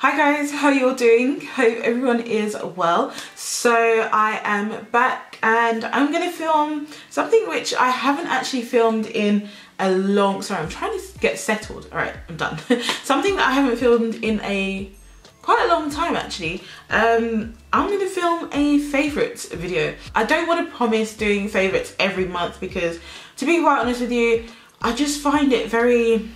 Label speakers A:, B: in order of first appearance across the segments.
A: Hi guys, how you all doing? Hope everyone is well. So I am back and I'm gonna film something which I haven't actually filmed in a long, sorry, I'm trying to get settled. All right, I'm done. Something that I haven't filmed in quite a long time actually. I'm gonna film a favourites video. I don't want to promise doing favourites every month because, to be quite honest with you, I just find it very,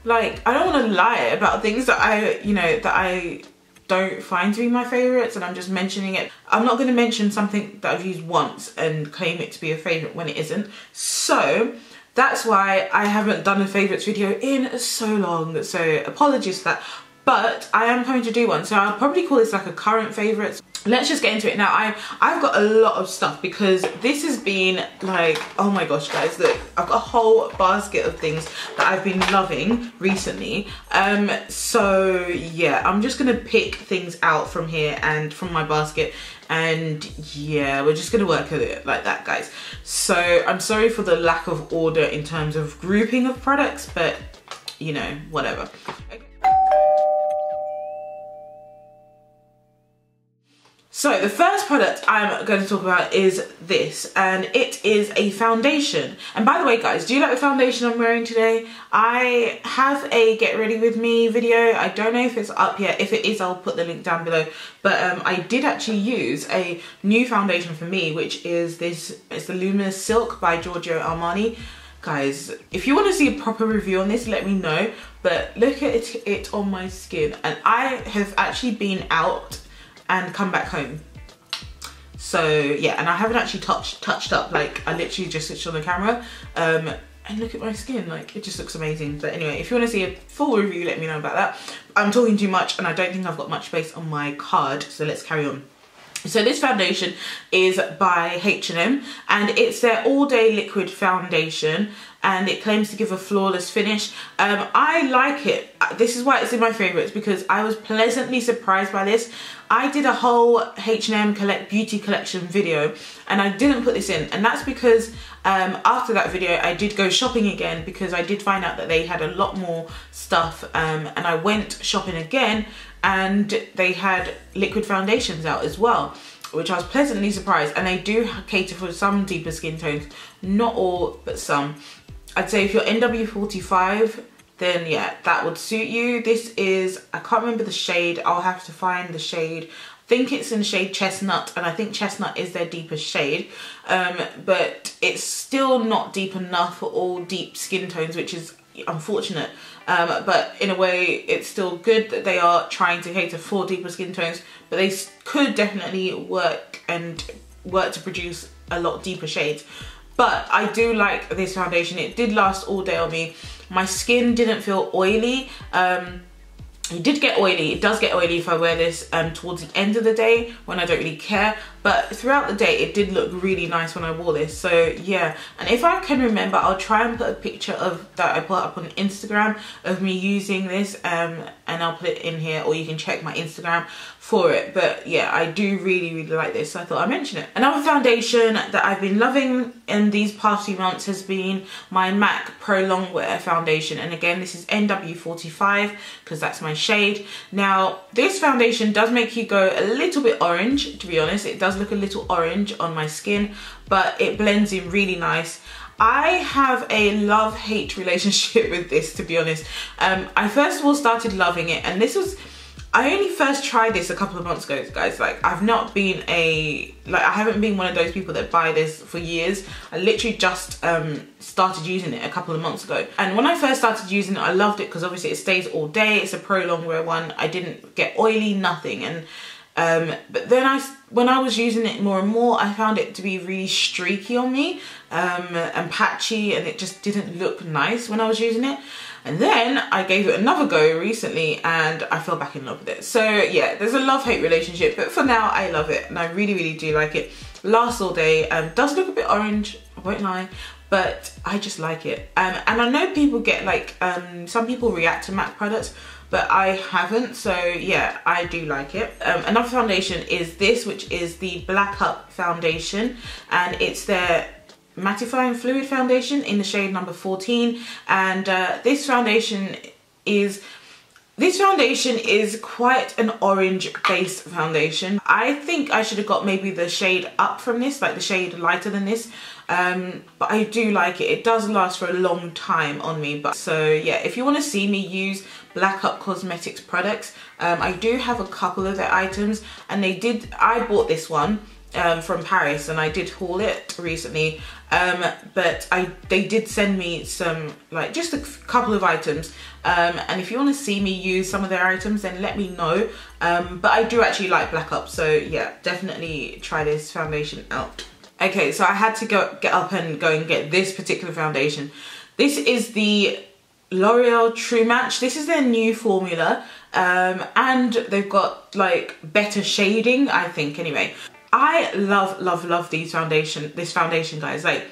A: like, I don't want to lie about things that I don't find to be my favourites and I'm just mentioning it. I'm not going to mention something that I've used once and claim it to be a favourite when it isn't. So that's why I haven't done a favourites video in so long. So apologies for that. But I am going to do one. So I'll probably call this like a current favourites. Let's just get into it now. I've got a lot of stuff because this has been like, oh my gosh guys, look, I've got a whole basket of things that I've been loving recently. So yeah, I'm just gonna pick things out from here and from my basket, and yeah, we're just gonna work at it like that, guys. So I'm sorry for the lack of order in terms of grouping of products, but you know, whatever. Okay. So the first product I'm going to talk about is this, and it is a foundation. And by the way guys, do you like the foundation I'm wearing today? I have a get ready with me video. I don't know if it's up yet. If it is, I'll put the link down below. But I did actually use a new foundation for me, which is this. It's the Luminous Silk by Giorgio Armani. Guys, if you want to see a proper review on this, let me know. But look at it on my skin, and I have actually been out and come back home. So yeah, and I haven't actually touched up, like I literally just switched on the camera, and look at my skin, like it just looks amazing. But anyway, if you want to see a full review, let me know about that. I'm talking too much and I don't think I've got much space on my card, so let's carry on. So this foundation is by H&M and it's their all day liquid foundation, and it claims to give a flawless finish. I like it. This is why it's in my favourites, because I was pleasantly surprised by this. I did a whole H&M beauty collection video and I didn't put this in, and that's because after that video I did go shopping again, because I did find out that they had a lot more stuff, and I went shopping again and they had liquid foundations out as well, which I was pleasantly surprised. And they do cater for some deeper skin tones, not all but some. I'd say if you're NW45, then yeah, that would suit you. This is, I can't remember the shade, I'll have to find the shade. I think it's in the shade Chestnut, and I think Chestnut is their deepest shade, but it's still not deep enough for all deep skin tones, which is unfortunate. But in a way it's still good that they are trying to cater for deeper skin tones, but they could definitely work to produce a lot deeper shades. But I do like this foundation. It did last all day on me. My skin didn't feel oily. It did get oily. It does get oily if I wear this towards the end of the day when I don't really care. But throughout the day, it did look really nice when I wore this. So yeah, and if I can remember, I'll try and put a picture of that I put up on Instagram of me using this, and I'll put it in here, or you can check my Instagram for it. But yeah, I do really like this, so I thought I'd mention it. Another foundation that I've been loving in these past few months has been my MAC Pro Longwear foundation, and again this is NW45 because that's my shade. Now this foundation does make you go a little bit orange, to be honest. It does look a little orange on my skin, but it blends in really nice. I have a love-hate relationship with this, to be honest. I first of all started loving it, and I only first tried this a couple of months ago, guys. Like, I haven't been one of those people that buy this for years. I literally just started using it a couple of months ago. And when I first started using it, I loved it because obviously it stays all day. It's a Pro Longwear one. I didn't get oily, nothing. And but then when I was using it more and more, I found it to be really streaky on me, and patchy, and it just didn't look nice when I was using it. And then I gave it another go recently and I fell back in love with it. So yeah, there's a love-hate relationship, but for now I love it and I really do like it. Lasts all day, does look a bit orange, I won't lie, but I just like it. And I know people get like, some people react to MAC products, but I haven't, so yeah, I do like it. Another foundation is this, which is the Black Up foundation, and it's their mattifying fluid foundation in the shade number 14. And this foundation is, This foundation is quite an orange based foundation. I think I should have got maybe the shade up from this, like the shade lighter than this. But I do like it. It does last for a long time on me. But so yeah, if you want to see me use Black Up Cosmetics products, I do have a couple of their items, and I bought this one from Paris, and I did haul it recently, but they did send me some, like, just a couple of items, and if you want to see me use some of their items, then let me know. But I do actually like Black Up, so yeah, definitely try this foundation out. Okay, so I had to get up and go and get this particular foundation. This is the L'Oreal True Match. This is their new formula, and they've got like better shading, I think, anyway. I love this foundation, guys. Like,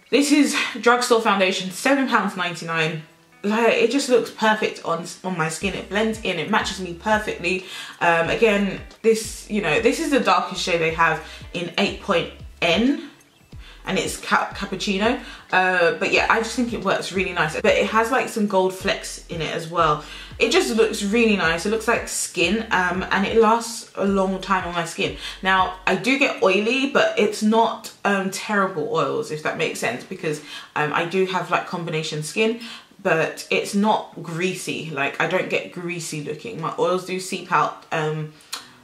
A: this is drugstore foundation, £7.99. Like, it just looks perfect on my skin. It blends in, it matches me perfectly. Again, this, you know, this is the darkest shade they have in 8.N, and it's cappuccino. But yeah, I just think it works really nice. But it has like some gold flecks in it as well. It just looks really nice. It looks like skin, and it lasts a long time on my skin. Now, I do get oily, but it's not terrible oils, if that makes sense, because I do have like combination skin, but it's not greasy. Like, I don't get greasy looking. My oils do seep out,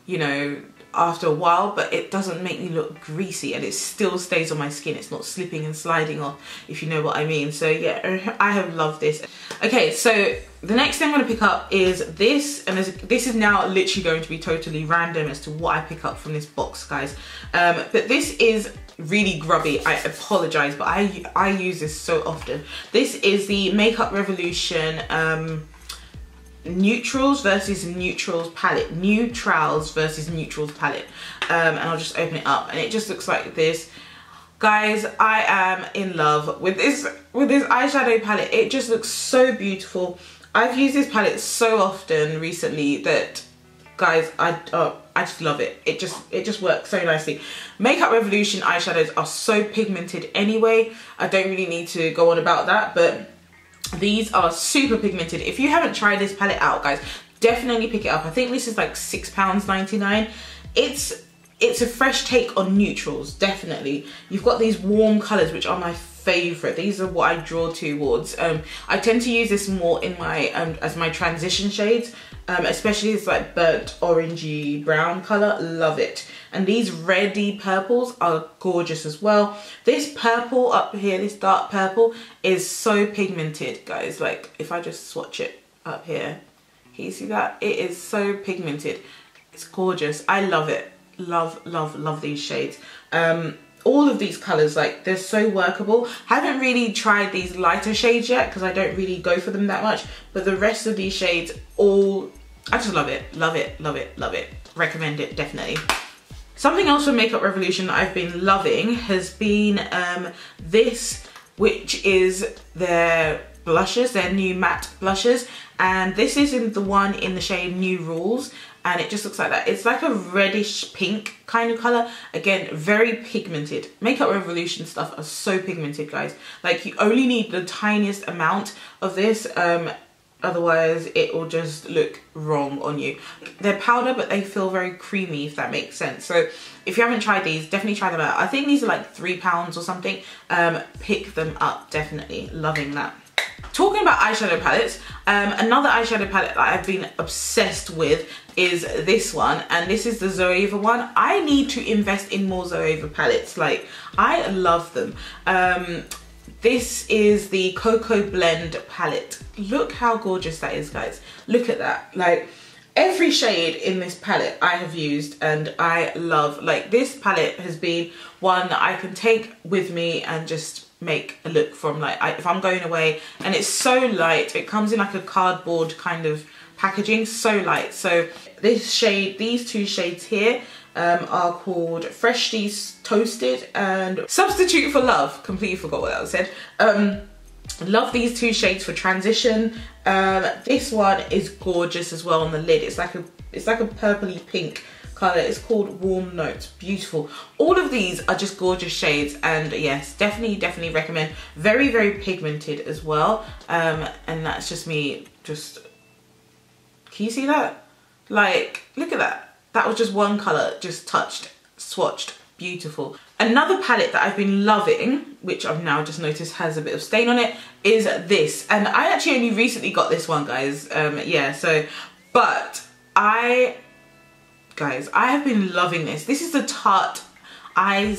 A: you know, after a while, but it doesn't make me look greasy, and it still stays on my skin. It's not slipping and sliding off, if you know what I mean. So yeah, I have loved this. Okay, so the next thing I'm going to pick up is this, and this is now literally going to be totally random as to what I pick up from this box, guys. But this is really grubby. I apologize, but I use this so often. This is the Makeup Revolution Neutrals versus Neutrals palette. Neutrals versus Neutrals palette. And I'll just open it up, and it just looks like this. Guys, I am in love with this eyeshadow palette. It just looks so beautiful. I've used this palette so often recently that, guys, I just love it. It just works so nicely. Makeup Revolution eyeshadows are so pigmented anyway. I don't really need to go on about that, but these are super pigmented. If you haven't tried this palette out, guys, definitely pick it up. I think this is like £6.99. It's a fresh take on neutrals, definitely. You've got these warm colours, which are my favourite. These are what I draw towards. I tend to use this more in my as my transition shades, especially this like burnt orangey brown colour. Love it. And these reddy purples are gorgeous as well. This purple up here, this dark purple, is so pigmented, guys. Like, if I just swatch it up here, can you see that? It is so pigmented. It's gorgeous. I love it. Love these shades. All of these colours, like, they're so workable. Haven't really tried these lighter shades yet because I don't really go for them that much, but the rest of these shades, I just love it. Love it. Recommend it, definitely. Something else from Makeup Revolution that I've been loving has been this, which is their blushes, their new matte blushes, and this is in the one in the shade New Rules, and it just looks like that. It's like a reddish pink kind of colour. Again, very pigmented. Makeup Revolution stuff are so pigmented, guys. Like, you only need the tiniest amount of this, otherwise it will just look wrong on you. They're powder, but they feel very creamy, if that makes sense. So if you haven't tried these, definitely try them out. I think these are like £3 or something. Pick them up, definitely. Loving that. Talking about eyeshadow palettes, another eyeshadow palette that I've been obsessed with is this one, and this is the Zoeva one. I need to invest in more Zoeva palettes. Like, I love them. This is the Cocoa Blend palette. Look how gorgeous that is, guys. Look at that. Like, every shade in this palette I have used and I love. Like, this palette has been one that I can take with me and just make a look from, like, if I'm going away. And it's so light. It comes in like a cardboard kind of packaging, so light. So this shade, these two shades here, are called Freshly Toasted and Substitute for Love. Completely forgot what that was said. Love these two shades for transition. This one is gorgeous as well on the lid. It's like a purpley pink colour. It's called Warm Notes. Beautiful. All of these are just gorgeous shades, and yes, definitely recommend. Very pigmented as well. And that's just me just Can you see that? Like, look at that. That was just one colour, just touched, swatched, beautiful. Another palette that I've been loving, which I've now just noticed has a bit of stain on it, is this. And I actually only recently got this one, guys. Yeah, so, but I have been loving this. This is the Tarte Eye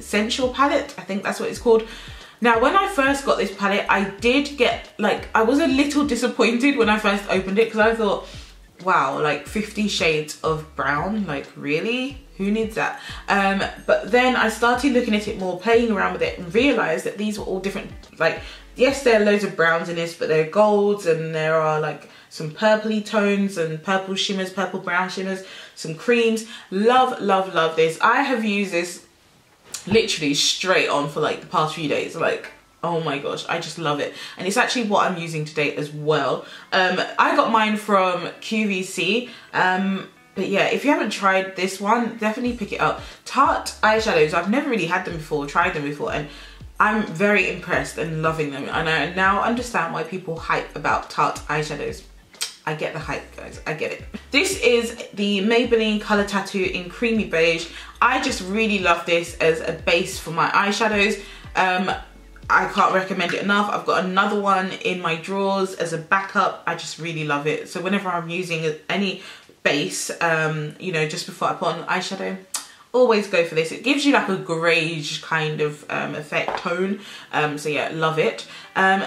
A: Sensual palette. I think that's what it's called. Now, when I first got this palette, I did get, like, I was a little disappointed when I first opened it because I thought, wow, like 50 shades of brown, like really? Who needs that? But then I started looking at it more, playing around with it, and realised that these were all different. Like, yes, there are loads of browns in this, but there are golds and there are like some purpley tones and purple shimmers, purple brown shimmers, some creams. Love, love, love this. I have used this literally straight on for like the past few days. Like, oh my gosh, I just love it. And it's actually what I'm using today as well. I got mine from QVC. But yeah, if you haven't tried this one, definitely pick it up. Tarte eyeshadows, I've never really had them before, tried them before, and I'm very impressed and loving them. And I now understand why people hype about Tarte eyeshadows. I get the hype, guys, I get it. This is the Maybelline Colour Tattoo in Creamy Beige. I just really love this as a base for my eyeshadows. I can't recommend it enough. I've got another one in my drawers as a backup. I just really love it. So whenever I'm using any base, you know, just before I put on eyeshadow, always go for this. It gives you like a greyish kind of effect tone. So yeah, love it.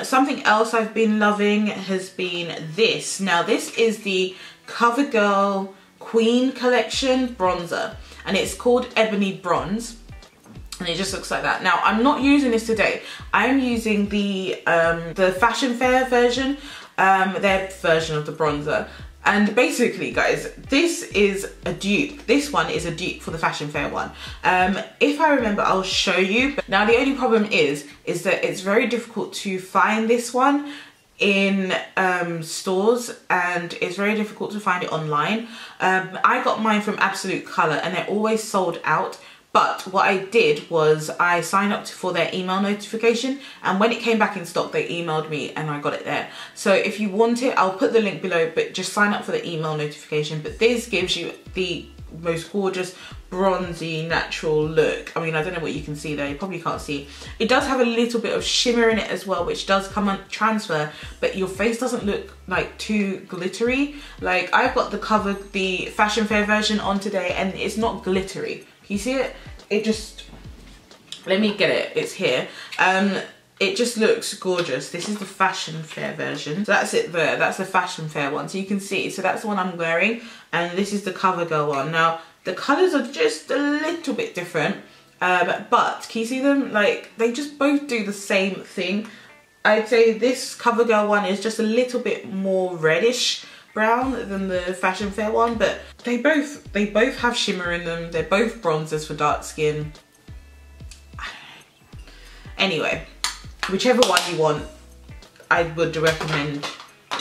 A: Something else I've been loving has been this. Now this is the CoverGirl Queen Collection bronzer, and it's called Ebony Bronze. And it just looks like that. Now, I'm not using this today. I'm using the Fashion Fair version, their version of the bronzer. And basically, guys, this is a dupe. This one is a dupe for the Fashion Fair one. If I remember, I'll show you. But now, the only problem is that it's very difficult to find this one in stores, and it's very difficult to find it online. I got mine from Absolute Colour, and they're always sold out. But what I did was I signed up for their email notification, and when it came back in stock, they emailed me and I got it there. So if you want it, I'll put the link below, but just sign up for the email notification. But this gives you the most gorgeous bronzy natural look. I mean, I don't know what you can see there, you probably can't see. It does have a little bit of shimmer in it as well, which does come on transfer, but your face doesn't look like too glittery. Like, I've got the Fashion Fair version on today, and it's not glittery. You see it? It just, let me get it, it's here. It just looks gorgeous. This is the Fashion Fair version. So that's it there, that's the Fashion Fair one. So you can see, so that's the one I'm wearing, and this is the CoverGirl one. Now, the colours are just a little bit different, but can you see them? Like, they just both do the same thing. I'd say this CoverGirl one is just a little bit more reddish brown than the Fashion Fair one, but they both have shimmer in them. They're both bronzers for dark skin. I don't know. Anyway, whichever one you want, I would recommend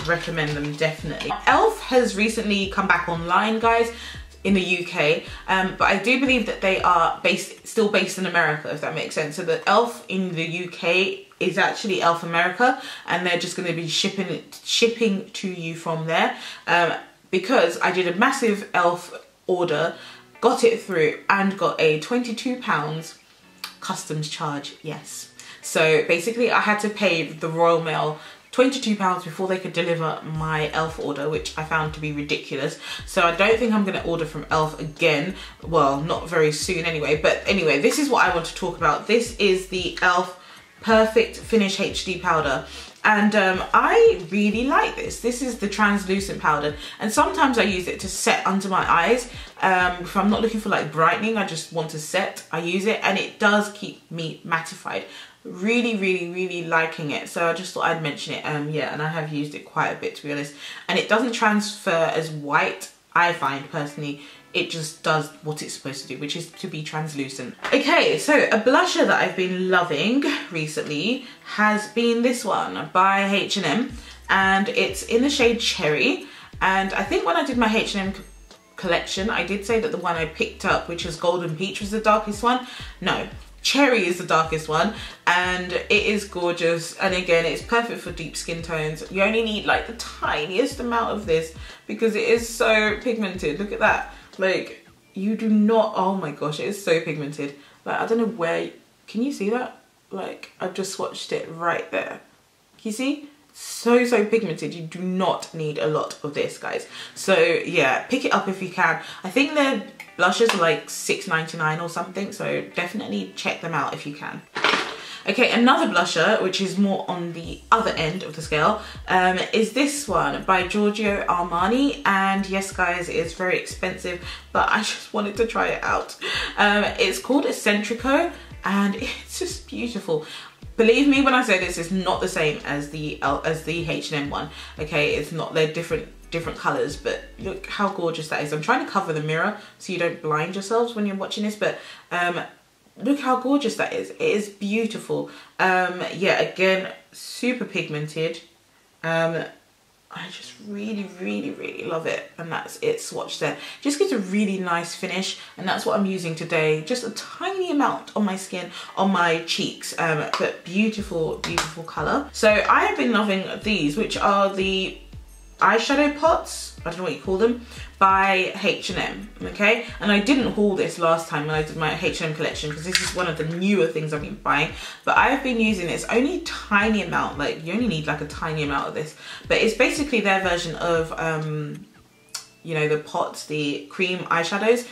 A: them definitely. Elf has recently come back online, guys, in the UK, but I do believe that they are still based in America, if that makes sense. So the Elf in the UK is actually Elf America, and they're just going to be shipping to you from there, because I did a massive Elf order, got it through, and got a £22 customs charge. Yes, so basically I had to pay the Royal Mail £22 before they could deliver my Elf order, which I found to be ridiculous. So I don't think I'm going to order from Elf again. Well, not very soon anyway. But anyway, this is what I want to talk about. This is the Elf Perfect Finish HD powder, and I really like this. This is the translucent powder, and sometimes I use it to set under my eyes. If I'm not looking for like brightening, I just want to set, I use it, and it does keep me mattified. Really, really, really liking it. So I just thought I'd mention it. Yeah, and I have used it quite a bit, to be honest, and it doesn't transfer as white, I find personally. It just does what it's supposed to do, which is to be translucent. Okay, so a blusher that I've been loving recently has been this one by H&M, and it's in the shade Cherry. And I think when I did my H&M collection, I did say that the one I picked up, which was Golden Peach, was the darkest one. No, Cherry is the darkest one, and it is gorgeous. And again, it's perfect for deep skin tones. You only need like the tiniest amount of this because it is so pigmented. Look at that. Like, you do not, oh my gosh, it is so pigmented. Like, I don't know where, can you see that? Like, I've just swatched it right there. Can you see? So pigmented. You do not need a lot of this, guys. So yeah, pick it up if you can. I think their blushes are like $6.99 or something, so definitely check them out if you can. Okay, another blusher, which is more on the other end of the scale, is this one by Giorgio Armani. And yes, guys, it is very expensive, but I just wanted to try it out. It's called Eccentrico, and it's just beautiful. Believe me when I say this is not the same as the H&M one. Okay, it's not. They're different colors, but look how gorgeous that is. I'm trying to cover the mirror so you don't blind yourselves when you're watching this, but look how gorgeous that is. It is beautiful. Yeah, again, super pigmented. I just really love it, and that's it swatched there. Just gives a really nice finish, and that's what I'm using today. Just a tiny amount on my skin, on my cheeks, but beautiful color. So I have been loving these, which are the eyeshadow pots, I don't know what you call them, by H&M, okay? And I didn't haul this last time when I did my H&M collection because this is one of the newer things I've been buying, but I have been using this only a tiny amount. Like, you only need like a tiny amount of this, but it's basically their version of you know, the pots, the cream eyeshadows.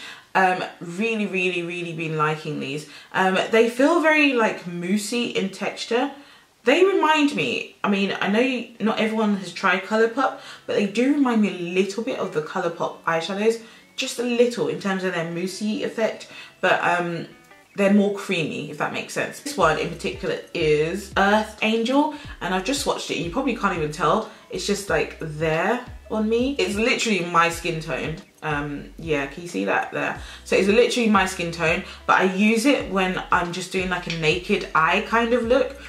A: Really been liking these. They feel very like moussey in texture. They remind me, I mean, I know not everyone has tried Colourpop, but they do remind me a little bit of the Colourpop eyeshadows, just a little in terms of their moussey effect, but they're more creamy, if that makes sense. This one in particular is Earth Angel, and I've just swatched it. You probably can't even tell. It's just like there on me. It's literally my skin tone. Yeah, can you see that there? So it's literally my skin tone, but I use it when I'm just doing like a naked eye kind of look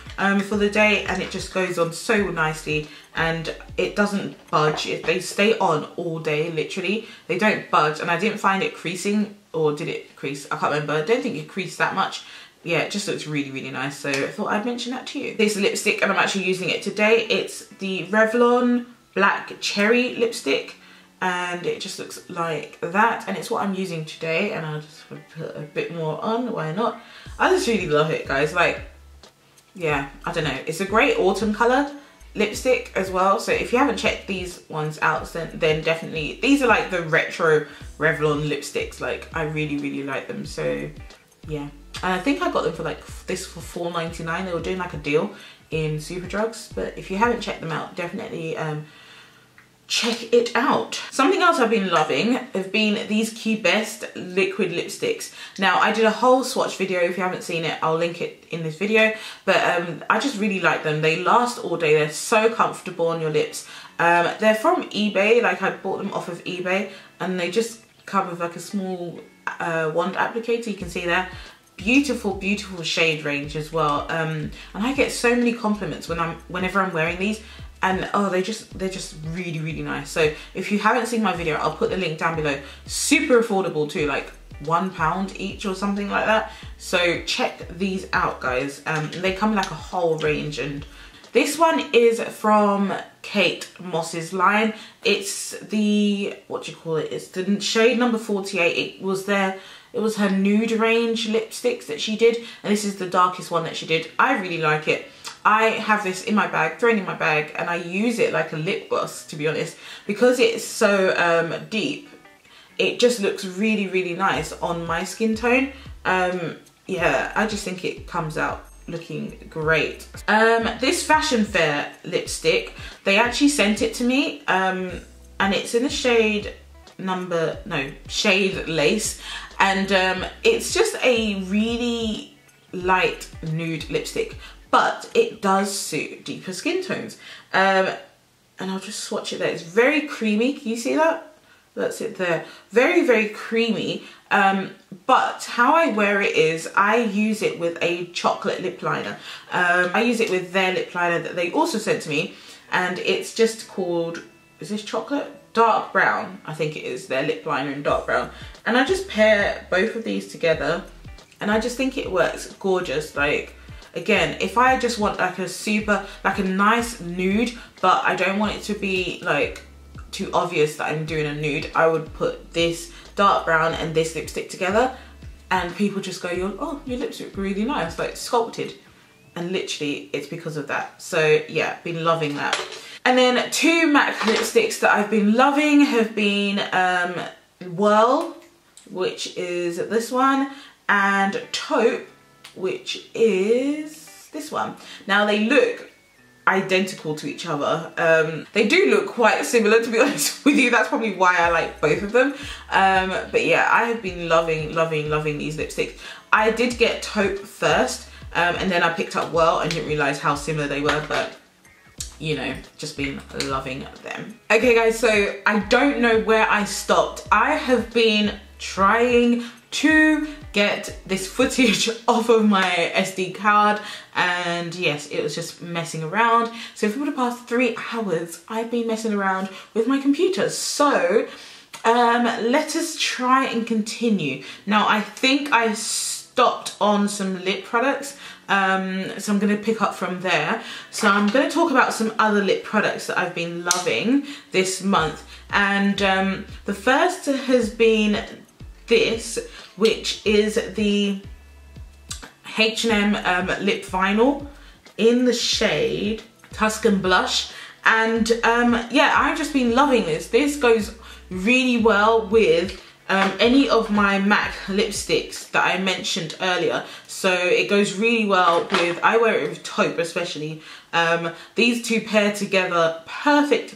A: for the day, and it just goes on so nicely, and it doesn't budge. They stay on all day, literally. They don't budge, and I didn't find it creasing, or did it crease? I can't remember. I don't think it creased that much. Yeah, it just looks really nice, so I thought I'd mention that to you. This lipstick, and I'm actually using it today. It's the Revlon Black Cherry lipstick, and it just looks like that, and it's what I'm using today, and I'll just put a bit more on, why not? I just really love it, guys. Like, yeah, I don't know, it's a great autumn color lipstick as well, so if you haven't checked these ones out, then definitely, these are like the retro Revlon lipsticks. Like, I really like them, so yeah. And I think I got them for like this for $4.99. They were doing like a deal in Superdrugs, but if you haven't checked them out, definitely check it out. Something else I've been loving have been these Key Best liquid lipsticks. Now, I did a whole swatch video. If you haven't seen it, I'll link it in this video, but I just really like them. They last all day. They're so comfortable on your lips. They're from eBay. Like, I bought them off of eBay, and they just come with like a small wand applicator. You can see there. Beautiful shade range as well, and I get so many compliments whenever I'm wearing these, and oh, they're just really nice. So if you haven't seen my video, I'll put the link down below. Super affordable too, like £1 each or something like that. So check these out, guys. They come in like a whole range, and this one is from Kate Moss's line. It's the, what do you call it? It's the shade number 48. It was her nude range lipsticks that she did, and this is the darkest one that she did. I really like it. I have this in my bag, thrown in my bag, and I use it like a lip gloss, to be honest, because it's so deep. It just looks really nice on my skin tone. Yeah, I just think it comes out looking great. This Fashion Fair lipstick, they actually sent it to me, and it's in the shade shade Lace, and it's just a really light nude lipstick, but it does suit deeper skin tones. And I'll just swatch it there. It's very creamy. Can you see that? That's it there. Very creamy. But how I wear it is I use it with a chocolate lip liner. I use it with their lip liner that they also sent to me, and it's just called, is this chocolate? Dark brown, I think it is, their lip liner in dark brown. And I just pair both of these together, and I just think it works gorgeous. Like, again, if I just want like a nice nude, but I don't want it to be like too obvious that I'm doing a nude, I would put this dark brown and this lipstick together, and people just go, oh, your lips look really nice, like sculpted. And literally it's because of that. So yeah, been loving that. And then 2 MAC lipsticks that I've been loving have been Whirl, which is this one, and Taupe, which is this one. Now they look identical to each other. They do look quite similar, to be honest with you. That's probably why I like both of them. But yeah, I have been loving these lipsticks. I did get Taupe first, and then I picked up Whirl. I didn't realise how similar they were, but you know, just been loving them. Okay guys, so I don't know where I stopped. I have been trying to get this footage off of my SD card, and yes, it was just messing around. So for the past 3 hours, I've been messing around with my computer. So let us try and continue. Now I think I stopped on some lip products, so I'm going to pick up from there. So I'm going to talk about some other lip products that I've been loving this month, and the first has been this, which is the H&M lip vinyl in the shade Tuscan Blush. And yeah, I've just been loving this. This goes really well with any of my MAC lipsticks that I mentioned earlier. So it goes really well with, I wear it with Taupe especially. These two pair together, perfect.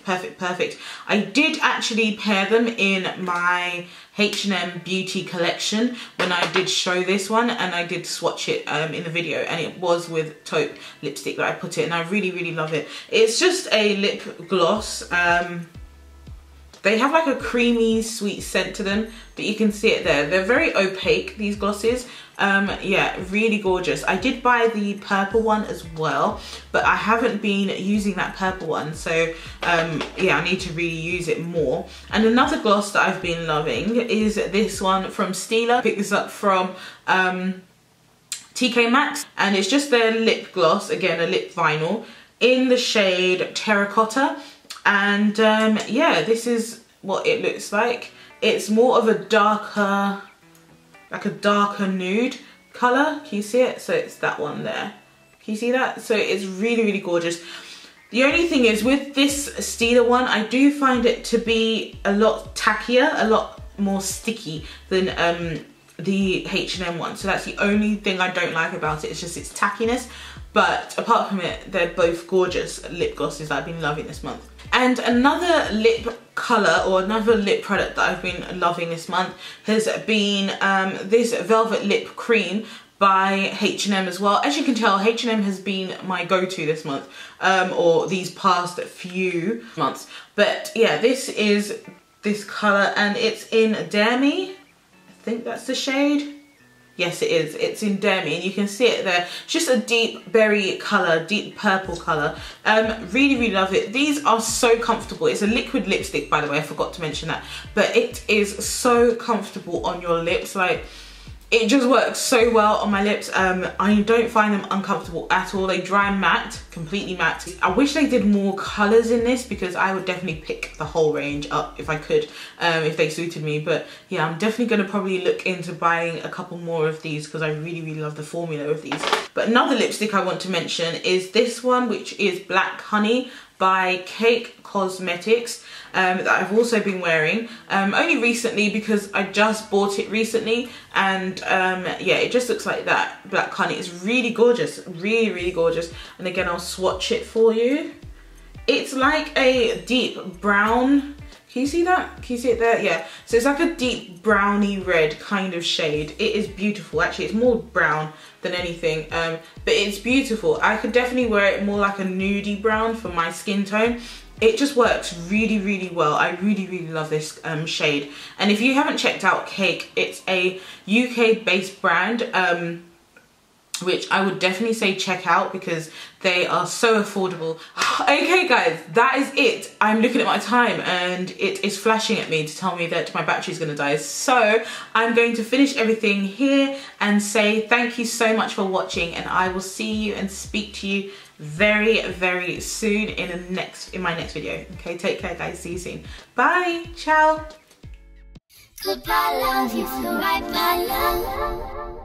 A: I did actually pair them in my H&M beauty collection when I did show this one, and I did swatch it in the video, and it was with Taupe lipstick that I put it, and I really love it. It's just a lip gloss. They have like a creamy sweet scent to them, but you can see it there. They're very opaque, these glosses. Yeah, really gorgeous. I did buy the purple one as well, but I haven't been using that purple one, so yeah, I need to really use it more. And another gloss that I've been loving is this one from Stila. I picked this up from TK Maxx, and it's just their lip gloss, again a lip vinyl, in the shade Terracotta. And yeah, this is what it looks like. It's more of a darker, like a darker nude colour. Can you see it? So it's that one there. Can you see that? So it's really gorgeous. The only thing is with this Stila one, I do find it to be a lot tackier, a lot more sticky than the H&M one. So that's the only thing I don't like about it. It's just its tackiness. But apart from it, they're both gorgeous lip glosses that I've been loving this month. And another lip colour, or another lip product that I've been loving this month, has been this Velvet Lip Cream by H&M as well. As you can tell, H&M has been my go-to this month, or these past few months. But yeah, this is this colour, and it's in Dare Me. I think that's the shade. Yes, it is. It's in Dare Me, and you can see it there. It's just a deep berry colour, deep purple colour. Really love it. These are so comfortable. It's a liquid lipstick, by the way. I forgot to mention that. But it is so comfortable on your lips. Like, it just works so well on my lips. I don't find them uncomfortable at all. They dry matte, completely matte. I wish they did more colours in this, because I would definitely pick the whole range up if I could, if they suited me. But yeah, I'm definitely going to probably look into buying a couple more of these, because I really love the formula of these. But another lipstick I want to mention is this one, which is Black Honey by Cake Cosmetics, that I've also been wearing only recently, because I just bought it recently. And yeah, it just looks like that. Black Honey is really gorgeous, really gorgeous. And again, I'll swatch it for you. It's like a deep brown. Can you see that? Can you see it there? Yeah. So it's like a deep browny red kind of shade. It is beautiful. Actually, it's more brown than anything, but it's beautiful. I could definitely wear it more like a nudie brown for my skin tone. It just works really well. I really love this shade. And if you haven't checked out Cake, it's a UK based brand. which I would definitely say check out because they are so affordable. Okay guys, that is it. I'm looking at my time and it is flashing at me to tell me that my battery is going to die. So I'm going to finish everything here and say thank you so much for watching, and I will see you and speak to you very, very soon in my next video. Okay, take care guys, see you soon. Bye, ciao.
B: Goodbye love, you feel right by love.